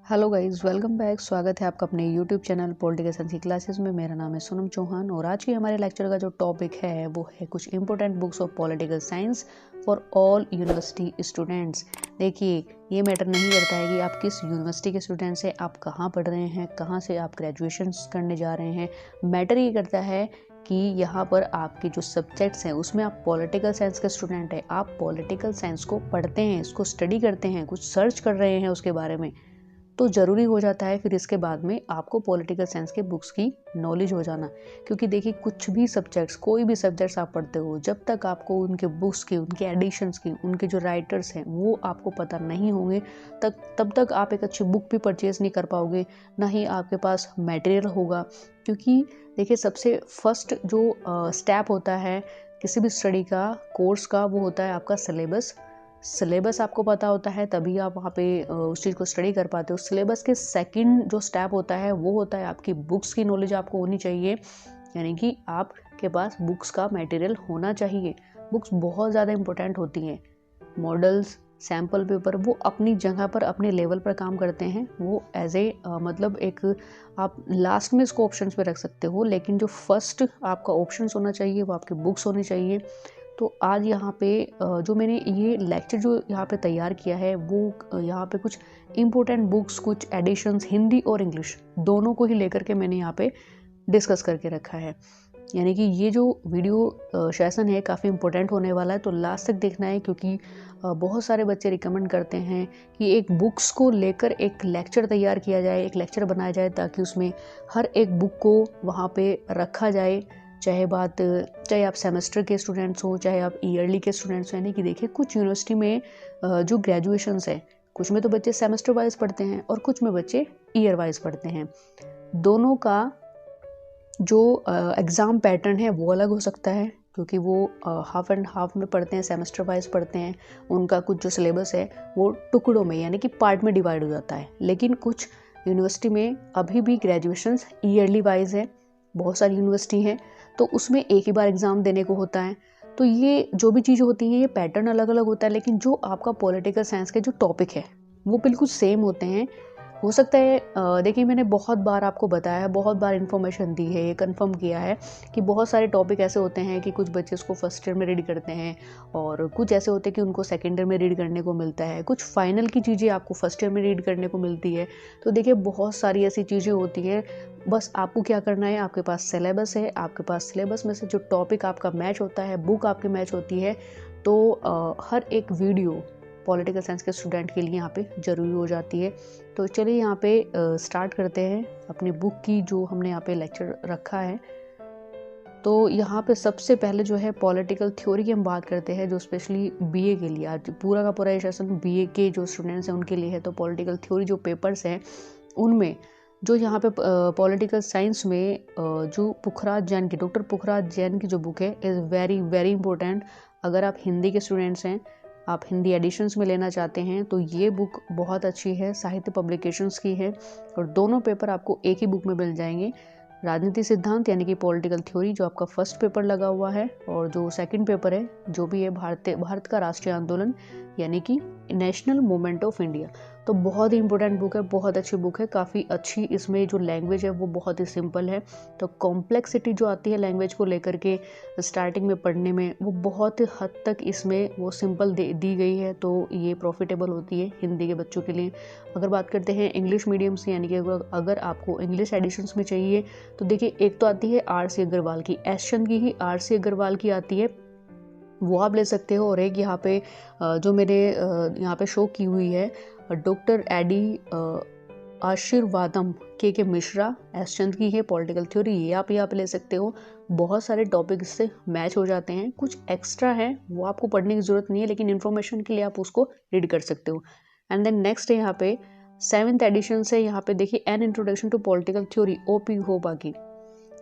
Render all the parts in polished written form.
Hello guys, welcome back. स्वागत है आपका अपने यूट्यूब चैनल पॉलिटिकल साइंस की क्लासेस में। मेरा नाम है सोनम चौहान और आज की हमारे लेक्चर का जो टॉपिक है वो है कुछ important books of political science for all university students. देखिए, ये मैटर नहीं करता है कि आप किस यूनिवर्सिटी के स्टूडेंट्स हैं, आप कहाँ पढ़ रहे हैं, कहाँ से आप ग्रेजुएशन करने जा रहे हैं। मैटर ये करता है कि यहाँ पर आपके जो सब्जेक्ट्स हैं उसमें आप पॉलिटिकल साइंस के स्टूडेंट हैं, आप पॉलिटिकल साइंस को पढ़ते हैं, इसको स्टडी करते हैं, कुछ सर्च कर रहे हैं उसके बारे में, तो ज़रूरी हो जाता है फिर इसके बाद में आपको पॉलिटिकल साइंस के बुक्स की नॉलेज हो जाना। क्योंकि देखिए, कुछ भी सब्जेक्ट्स, कोई भी सब्जेक्ट्स आप पढ़ते हो, जब तक आपको उनके बुक्स की, उनके एडिशंस की, उनके जो राइटर्स हैं वो आपको पता नहीं होंगे तब तक आप एक अच्छी बुक भी परचेज़ नहीं कर पाओगे, ना ही आपके पास मटेरियल होगा। क्योंकि देखिए, सबसे फर्स्ट जो स्टेप होता है किसी भी स्टडी का, कोर्स का, वो होता है आपका सिलेबस आपको पता होता है तभी आप वहाँ पे उस चीज़ को स्टडी कर पाते हो। सिलेबस के सेकंड जो स्टेप होता है वो होता है आपकी बुक्स की नॉलेज आपको होनी चाहिए, यानी कि आपके पास बुक्स का मटेरियल होना चाहिए। बुक्स बहुत ज़्यादा इंपॉर्टेंट होती हैं। मॉडल्स, सैम्पल पेपर, वो अपनी जगह पर, अपने लेवल पर काम करते हैं। वो एज ए मतलब एक आप लास्ट में इसको ऑप्शंस पे रख सकते हो, लेकिन जो फर्स्ट आपका ऑप्शंस होना चाहिए वो आपकी बुक्स होनी चाहिए। तो आज यहाँ पे जो मैंने ये लेक्चर जो यहाँ पे तैयार किया है वो यहाँ पे कुछ इम्पोर्टेंट बुक्स, कुछ एडिशंस हिंदी और इंग्लिश दोनों को ही लेकर के मैंने यहाँ पे डिस्कस करके रखा है। यानी कि ये जो वीडियो सेशन है काफ़ी इम्पोर्टेंट होने वाला है, तो लास्ट तक देखना है। क्योंकि बहुत सारे बच्चे रिकमेंड करते हैं कि एक बुक्स को लेकर एक लेक्चर तैयार किया जाए, एक लेक्चर बनाया जाए, ताकि उसमें हर एक बुक को वहाँ पे रखा जाए। चाहे आप सेमेस्टर के स्टूडेंट्स हो, चाहे आप ईयरली के स्टूडेंट्स हो। यानी कि देखिए, कुछ यूनिवर्सिटी में जो ग्रेजुएशंस है, कुछ में तो बच्चे सेमेस्टर वाइज पढ़ते हैं और कुछ में बच्चे ईयर वाइज पढ़ते हैं। दोनों का जो एग्ज़ाम पैटर्न है वो अलग हो सकता है, क्योंकि वो हाफ एंड हाफ में पढ़ते हैं, सेमेस्टर वाइज पढ़ते हैं। उनका कुछ जो सिलेबस है वो टुकड़ों में, यानी कि पार्ट में डिवाइड हो जाता है। लेकिन कुछ यूनिवर्सिटी में अभी भी ग्रेजुएशंस ईयरली वाइज है, बहुत सारी यूनिवर्सिटी हैं, तो उसमें एक ही बार एग्ज़ाम देने को होता है। तो ये जो भी चीज़ें होती हैं, ये पैटर्न अलग अलग होता है, लेकिन जो आपका पॉलिटिकल साइंस के जो टॉपिक है वो बिल्कुल सेम होते हैं। हो सकता है देखिए, मैंने बहुत बार आपको बताया है, बहुत बार इन्फॉर्मेशन दी है, ये कंफर्म किया है कि बहुत सारे टॉपिक ऐसे होते हैं कि कुछ बच्चे इसको फर्स्ट ईयर में रीड करते हैं और कुछ ऐसे होते हैं कि उनको सेकेंड ईयर में रीड करने को मिलता है, कुछ फाइनल की चीज़ें आपको फर्स्ट ईयर में रीड करने को मिलती है। तो देखिए, बहुत सारी ऐसी चीज़ें होती हैं। बस आपको क्या करना है, आपके पास सिलेबस है, आपके पास सिलेबस में से जो टॉपिक आपका मैच होता है, बुक आपकी मैच होती है, तो हर एक वीडियो पॉलिटिकल साइंस के स्टूडेंट के लिए यहाँ पे ज़रूरी हो जाती है। तो चलिए यहाँ पे स्टार्ट करते हैं अपनी बुक की, जो हमने यहाँ पे लेक्चर रखा है। तो यहाँ पे सबसे पहले जो है पॉलिटिकल थ्योरी की हम बात करते हैं, जो स्पेशली बीए के लिए, आज पूरा का पूरा ये सेशन बीए के जो स्टूडेंट्स हैं उनके लिए है। तो पॉलिटिकल थ्योरी जो पेपर्स हैं उनमें जो यहाँ पे पॉलिटिकल साइंस में जो पुखराज जैन की, डॉक्टर पुखराज जैन की जो बुक है, इज़ वेरी वेरी इंपॉर्टेंट। अगर आप हिंदी के स्टूडेंट्स हैं, आप हिंदी एडिशंस में लेना चाहते हैं, तो ये बुक बहुत अच्छी है, साहित्य पब्लिकेशंस की है। और दोनों पेपर आपको एक ही बुक में मिल जाएंगे। राजनीति सिद्धांत यानी कि पॉलिटिकल थ्योरी, जो आपका फर्स्ट पेपर लगा हुआ है, और जो सेकंड पेपर है जो भी है भारत का राष्ट्रीय आंदोलन, यानी कि नेशनल मूवमेंट ऑफ इंडिया। तो बहुत ही इंपॉर्टेंट बुक है, बहुत अच्छी बुक है, काफ़ी अच्छी। इसमें जो लैंग्वेज है वो बहुत ही सिंपल है। तो कॉम्प्लेक्सिटी जो आती है लैंग्वेज को लेकर के स्टार्टिंग में पढ़ने में, वो बहुत हद तक इसमें वो सिंपल दी गई है। तो ये प्रॉफिटेबल होती है हिंदी के बच्चों के लिए। अगर बात करते हैं इंग्लिश मीडियम से, यानी कि अगर आपको इंग्लिश एडिशंस में चाहिए, तो देखिए, एक तो आती है आर.सी. अग्रवाल की, एसचंद की ही आर.सी. अग्रवाल की आती है, वो आप ले सकते हो। और एक यहाँ पे जो मेरे यहाँ पे शो की हुई है, डॉक्टर एडी आशीर्वादम के मिश्रा, एसचंद की है, पॉलिटिकल थ्योरी, ये आप यहाँ पे ले सकते हो। बहुत सारे टॉपिक इससे मैच हो जाते हैं। कुछ एक्स्ट्रा है वो आपको पढ़ने की ज़रूरत नहीं है, लेकिन इन्फॉर्मेशन के लिए आप उसको रीड कर सकते हो। एंड देन नेक्स्ट है यहाँ पे 7th एडिशन से, यहाँ पे देखिए, an introduction to political theory, O P. Gauba की।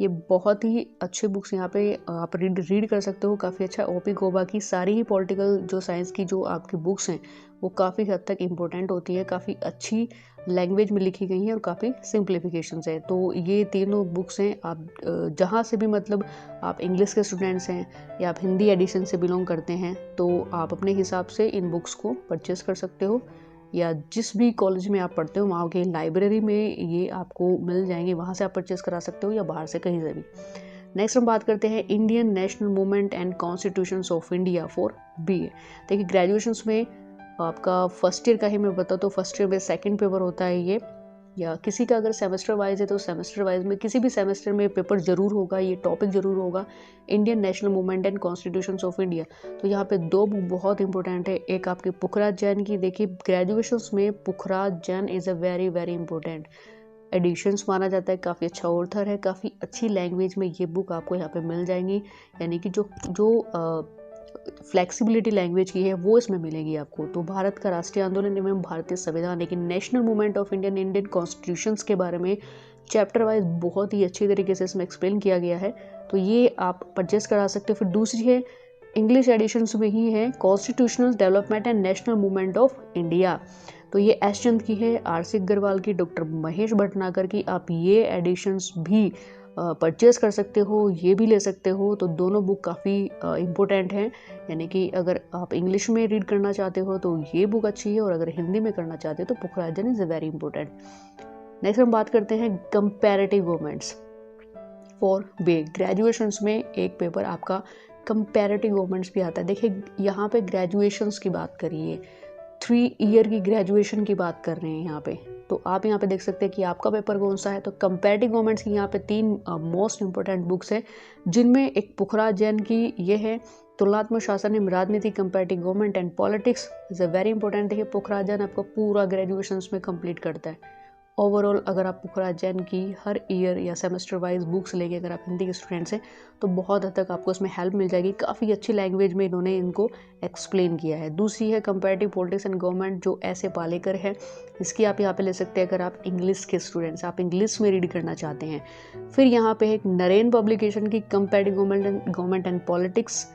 ये बहुत ही अच्छे बुक्स यहाँ पे आप रीड कर सकते हो, काफ़ी अच्छा। ओ.पी. होबा की सारी ही पॉलिटिकल जो साइंस की जो आपकी बुक्स हैं वो काफ़ी हद तक इम्पोर्टेंट होती है, काफ़ी अच्छी लैंग्वेज में लिखी गई हैं और काफ़ी सिंप्लीफिकेशंस है। तो ये तीनों बुक्स हैं, आप जहाँ से भी, मतलब आप इंग्लिश के स्टूडेंट्स हैं या आप हिंदी एडिशन से बिलोंग करते हैं, तो आप अपने हिसाब से इन बुक्स को परचेज़ कर सकते हो। या जिस भी कॉलेज में आप पढ़ते हो वहाँ की लाइब्रेरी में ये आपको मिल जाएंगे, वहाँ से आप परचेस करा सकते हो या बाहर से कहीं से भी। नेक्स्ट हम बात करते हैं Indian national movement and constitutions of India for BA। देखिए ग्रेजुएशंस में आपका फर्स्ट ईयर का ही मैं बताऊँ तो फर्स्ट ईयर में सेकंड पेपर होता है ये, या किसी का अगर सेमेस्टर वाइज है तो सेमेस्टर वाइज में किसी भी सेमेस्टर में पेपर जरूर होगा, ये टॉपिक जरूर होगा, Indian national movement and constitutions of India. तो यहाँ पे दो बुक बहुत इंपॉर्टेंट है, एक आपकी पुखराज जैन की। देखिए ग्रेजुएशंस में Pukhraj Jain is a very very important editions माना जाता है, काफ़ी अच्छा ऑथर है, काफ़ी अच्छी लैंग्वेज में ये बुक आपको यहाँ पे मिल जाएंगी, यानी कि जो फ्लेक्सिबिलिटी लैंग्वेज की है वो इसमें मिलेगी आपको। तो भारत का राष्ट्रीय आंदोलन एवं भारतीय संविधान, लेकिन national movement of Indian constitutions के बारे में चैप्टर वाइज बहुत ही अच्छी तरीके से इसमें एक्सप्लेन किया गया है, तो ये आप परचेस करा सकते हो। फिर दूसरी है इंग्लिश एडिशंस में ही है constitutional development and national movement of India, तो ये एस चंद की है, RC अग्रवाल की, डॉक्टर महेश भटनागर की। आप ये एडिशंस भी परचेस कर सकते हो, ये भी ले सकते हो। तो दोनों बुक काफ़ी इम्पोर्टेंट हैं, यानी कि अगर आप इंग्लिश में रीड करना चाहते हो तो ये बुक अच्छी है, और अगर हिंदी में करना चाहते हो तो Pukhraj Jain is very important. Next हम बात करते हैं comparative governments for BA। Graduations में एक पेपर आपका कंपैरेटिव गवर्नमेंट्स भी आता है। देखिए यहाँ पे ग्रेजुएशंस की बात करिए, 3 ईयर की ग्रेजुएशन की बात कर रहे हैं यहाँ पे, तो आप यहाँ पे देख सकते हैं कि आपका पेपर कौन सा है। तो कंपैरेटिव गवर्नमेंट्स की यहाँ पे 3 मोस्ट इंपॉर्टेंट बुक्स हैं, जिनमें एक पुखराज जैन की ये है तुलनात्मक शासन एवं राजनीति, comparative government and politics is a very important. देखिए पुखराज जैन आपका पूरा ग्रेजुएशन में कंप्लीट करता है। ओवरऑल अगर आप पुखराज जैन की हर ईयर या सेमेस्टर वाइज बुक्स लेके अगर आप हिंदी के स्टूडेंट्स हैं तो बहुत हद तक आपको इसमें हेल्प मिल जाएगी, काफ़ी अच्छी लैंग्वेज में इन्होंने इनको एक्सप्लेन किया है। दूसरी है कंपैरेटिव पॉलिटिक्स एंड गवर्नमेंट, जो ऐसे पालेकर है, इसकी आप यहाँ पे ले सकते हैं अगर आप इंग्लिश के स्टूडेंट्स, आप इंग्लिश में रीड करना चाहते हैं। फिर यहाँ पे एक नरेन पब्लिकेशन की कंपैरेटिव गवर्नमेंट एंड पॉलिटिक्स,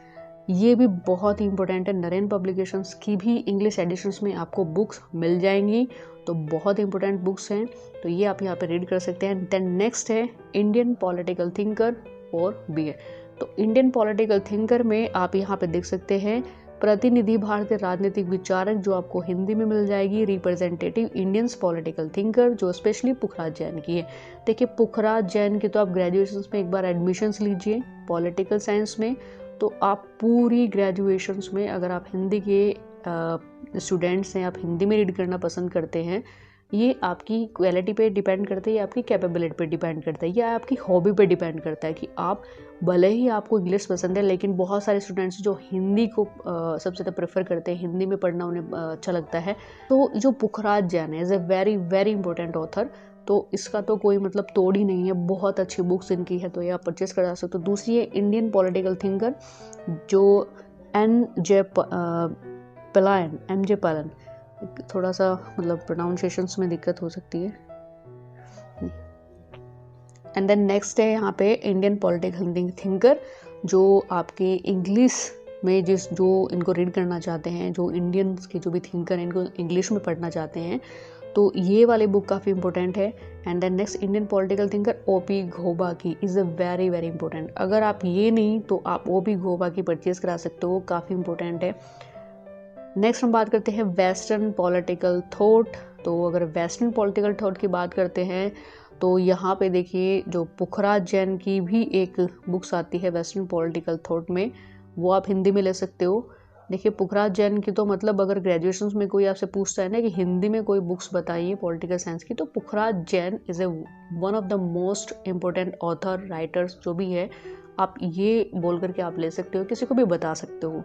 ये भी बहुत ही इंपॉर्टेंट है। नरेन पब्लिकेशंस की भी इंग्लिश एडिशंस में आपको बुक्स मिल जाएंगी, तो बहुत इंपॉर्टेंट बुक्स हैं, तो ये आप यहाँ पे रीड कर सकते हैं। देन नेक्स्ट है इंडियन पॉलिटिकल थिंकर और BA। तो इंडियन पॉलिटिकल थिंकर में आप यहाँ पे देख सकते हैं प्रतिनिधि भारतीय राजनीतिक विचारक, जो आपको हिंदी में मिल जाएगी, रिप्रेजेंटेटिव इंडियंस पॉलिटिकल थिंकर, जो स्पेशली पुखराज जैन की है। देखिए पुखराज जैन की तो आप ग्रेजुएशन में एक बार एडमिशन्स लीजिए पॉलिटिकल साइंस में, तो आप पूरी ग्रेजुएशंस में अगर आप हिंदी के स्टूडेंट्स हैं, आप हिंदी में रीड करना पसंद करते हैं, ये आपकी क्वालिटी पे डिपेंड करता है, या आपकी कैपेबिलिटी पे डिपेंड करता है, या आपकी हॉबी पे डिपेंड करता है कि आप भले ही आपको इंग्लिश पसंद है, लेकिन बहुत सारे स्टूडेंट्स जो हिंदी को सबसे ज़्यादा प्रेफर करते हैं, हिंदी में पढ़ना उन्हें अच्छा लगता है। तो जो पुखराज जैन है is a very very important author, तो इसका तो कोई मतलब तोड़ ही नहीं है, बहुत अच्छी बुक्स इनकी है, तो ये आप परचेस करा सकते हो। दूसरी है इंडियन पॉलिटिकल थिंकर, जो MJ पालन, थोड़ा सा मतलब प्रोनाउंसिएशंस में दिक्कत हो सकती है। एंड देन नेक्स्ट है यहाँ पे इंडियन पॉलिटिकल थिंकर, जो आपके इंग्लिश में जो इनको रीड करना चाहते हैं, जो इंडियंस के जो भी थिंकर हैं, इनको इंग्लिश में पढ़ना चाहते हैं, तो ये वाली बुक काफ़ी इंपॉर्टेंट है। And then next Indian political thinker OP Gauba की is a very very important. अगर आप ये नहीं तो आप OP घोबा की परचेज करा सकते हो, काफ़ी इंपॉर्टेंट है। नेक्स्ट हम बात करते हैं वेस्टर्न पॉलिटिकल थॉट। तो अगर वेस्टर्न पॉलिटिकल थॉट की बात करते हैं तो यहाँ पे देखिए जो पुखराज जैन की भी एक बुक्स आती है वेस्टर्न पॉलिटिकल थॉट में, वो आप हिंदी में ले सकते हो। देखिए पुखराज जैन की तो मतलब अगर ग्रेजुएशन में कोई आपसे पूछता है ना कि हिंदी में कोई बुक्स बताइए पॉलिटिकल साइंस की, तो Pukhraj Jain is a one of the most important author writers जो भी है, आप ये बोल करके आप ले सकते हो, किसी को भी बता सकते हो।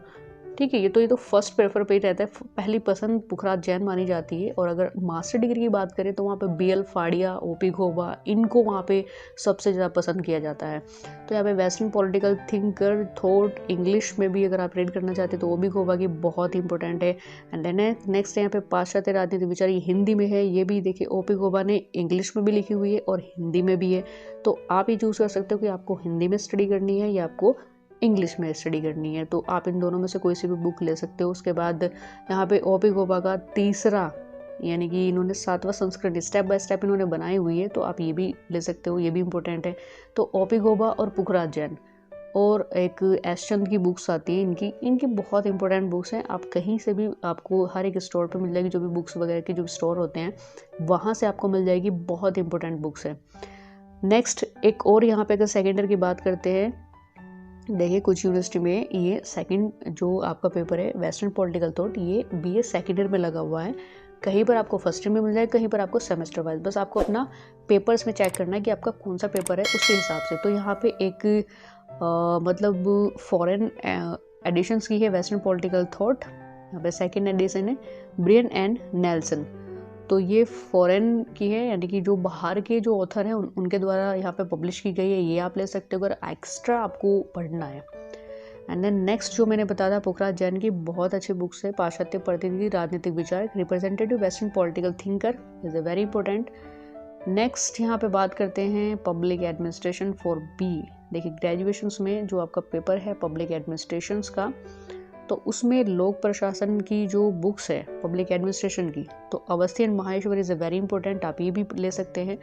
ठीक है, ये तो फर्स्ट प्रेफर पे ही रहता है, पहली पसंद पुखराज जैन मानी जाती है। और अगर मास्टर डिग्री की बात करें तो वहाँ पे BL फाड़िया, OP घोबा, इनको वहाँ पे सबसे ज़्यादा पसंद किया जाता है। तो यहाँ पे western political thinker thought English में भी अगर आप रीड करना चाहते हैं तो OP घोबा की बहुत इंपॉर्टेंट है। एंड देन नेक्स्ट यहाँ पे पाश्चात्य राजनीति विचार, ये हिंदी में है, ये भी देखिए OP घोबा ने इंग्लिश में भी लिखी हुई है और हिंदी में भी है, तो आप ये चूज़ कर सकते हो कि आपको हिंदी में स्टडी करनी है या आपको इंग्लिश में स्टडी करनी है, तो आप इन दोनों में से कोई सी भी बुक ले सकते हो। उसके बाद यहाँ पे OP घोबा का तीसरा, यानी कि इन्होंने 7वां संस्करण स्टेप बाय स्टेप इन्होंने बनाई हुई है, तो आप ये भी ले सकते हो, ये भी इम्पोर्टेंट है। तो OP घोबा और पुखराज जैन और एक एसचंद की बुक्स आती हैं, इनकी बहुत इंपॉर्टेंट बुक्स हैं। आप कहीं से भी, आपको हर एक स्टोर पे मिल जाएगी, जो भी बुक्स वगैरह के जो स्टोर होते हैं वहाँ से आपको मिल जाएगी, बहुत इंपॉर्टेंट बुक्स है। नेक्स्ट एक और यहाँ पे अगर सेकेंड ईयर की बात करते हैं, देखिए कुछ यूनिवर्सिटी में ये सेकंड जो आपका पेपर है वेस्टर्न पॉलिटिकल थॉट, ये बीए सेकेंड ईयर में लगा हुआ है। कहीं पर आपको फर्स्ट ईयर में मिल जाएगा, कहीं पर आपको सेमेस्टर वाइज, बस आपको अपना पेपर्स में चेक करना है कि आपका कौन सा पेपर है उसके हिसाब से। तो यहाँ पे एक मतलब फॉरेन एडिशंस की है वेस्टर्न पॉलिटिकल थॉट, यहाँ पे सेकेंड एडिशन है ब्रियन एंड नेल्सन। तो ये फॉरेन की है, यानी कि जो बाहर के जो ऑथर हैं उनके द्वारा यहाँ पे पब्लिश की गई है। ये आप ले सकते हो अगर एक्स्ट्रा आपको पढ़ना है। एंड देन नेक्स्ट जो मैंने बताया था पुखराज जैन की बहुत अच्छी बुक्स है, पाश्चात्य प्रतिनिधि राजनीतिक विचार, representative western political thinker is a very important. Next यहाँ पे बात करते हैं पब्लिक एडमिनिस्ट्रेशन फॉर बी। देखिए ग्रेजुएशंस में जो आपका पेपर है पब्लिक एडमिनिस्ट्रेशंस का, तो उसमें लोक प्रशासन की जो बुक्स है पब्लिक एडमिनिस्ट्रेशन की, तो Awasthi and Maheshwar is a very important, आप ये भी ले सकते हैं।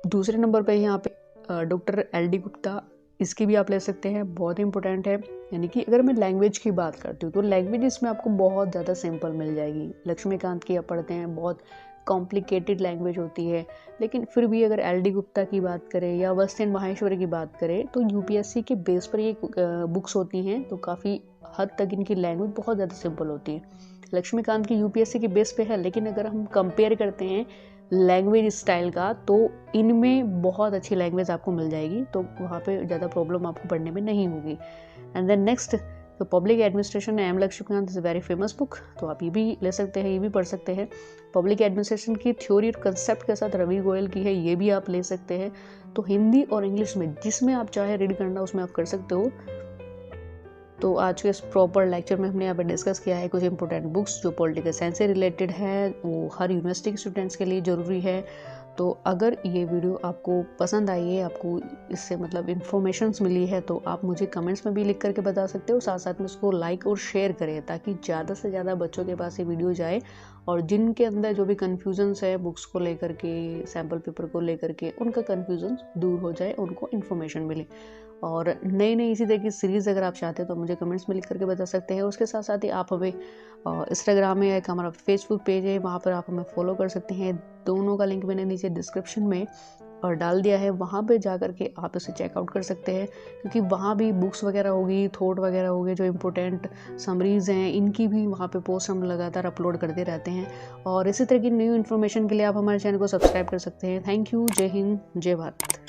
दूसरे नंबर पे यहाँ पे डॉक्टर LD गुप्ता, इसकी भी आप ले सकते हैं, बहुत इंपॉर्टेंट है। यानी कि अगर मैं लैंग्वेज की बात करती हूँ तो लैंग्वेज इसमें आपको बहुत ज़्यादा सिंपल मिल जाएगी। लक्ष्मीकांत की आप पढ़ते हैं, बहुत कॉम्प्लिकेटेड लैंग्वेज होती है, लेकिन फिर भी अगर LD गुप्ता की बात करें या अवस्थी एंड माहेश्वरी की बात करें तो UPSC के बेस पर ये बुक्स होती हैं, तो काफ़ी हद तक इनकी लैंग्वेज बहुत ज़्यादा सिंपल होती है। लक्ष्मीकांत की UPSC के बेस पे है, लेकिन अगर हम कंपेयर करते हैं लैंग्वेज स्टाइल का तो इनमें बहुत अच्छी लैंग्वेज आपको मिल जाएगी, तो वहाँ पे ज़्यादा प्रॉब्लम आपको पढ़ने में नहीं होगी। एंड देन नेक्स्ट तो public administration M Laxmikanth is a very famous book, तो आप ये भी ले सकते हैं, ये भी पढ़ सकते हैं। पब्लिक एडमिनिस्ट्रेशन की थ्योरी और कंसेप्ट के साथ रवि गोयल की है, ये भी आप ले सकते हैं। तो हिंदी और इंग्लिश में जिसमें आप चाहे रीड करना उसमें आप कर सकते हो। तो आज के इस प्रॉपर लेक्चर में हमने यहाँ पे डिस्कस किया है कुछ इंपॉर्टेंट बुक्स जो पॉलिटिकल साइंस से रिलेटेड है, वो हर यूनिवर्सिटी के स्टूडेंट्स के लिए ज़रूरी है। तो अगर ये वीडियो आपको पसंद आई है, आपको इससे मतलब इन्फॉर्मेशंस मिली है, तो आप मुझे कमेंट्स में भी लिख करके बता सकते हो। साथ साथ में इसको लाइक और शेयर करें ताकि ज़्यादा से ज़्यादा बच्चों के पास ये वीडियो जाए और जिनके अंदर जो भी कन्फ्यूजन्स है बुक्स को लेकर के, सैम्पल पेपर को लेकर के, उनका कन्फ्यूजन दूर हो जाए, उनको इन्फॉर्मेशन मिले। और नई इसी तरह की सीरीज़ अगर आप चाहते हैं तो मुझे कमेंट्स में लिख करके बता सकते हैं। उसके साथ साथ ही आप हमें इंस्टाग्राम में एक हमारा फेसबुक पेज है, वहाँ पर आप हमें फॉलो कर सकते हैं। दोनों का लिंक मैंने नीचे डिस्क्रिप्शन में और डाल दिया है, वहाँ पे जा करके आप इसे चेकआउट कर सकते हैं, क्योंकि वहाँ भी बुक्स वगैरह होगी, थॉट वगैरह होगी, जो इम्पोर्टेंट समरीज़ हैं इनकी भी वहाँ पे पोस्ट हम लगातार अपलोड करते रहते हैं। और इसी तरह की न्यू इन्फॉर्मेशन के लिए आप हमारे चैनल को सब्सक्राइब कर सकते हैं। Thank you. जय हिंद, जय भारत।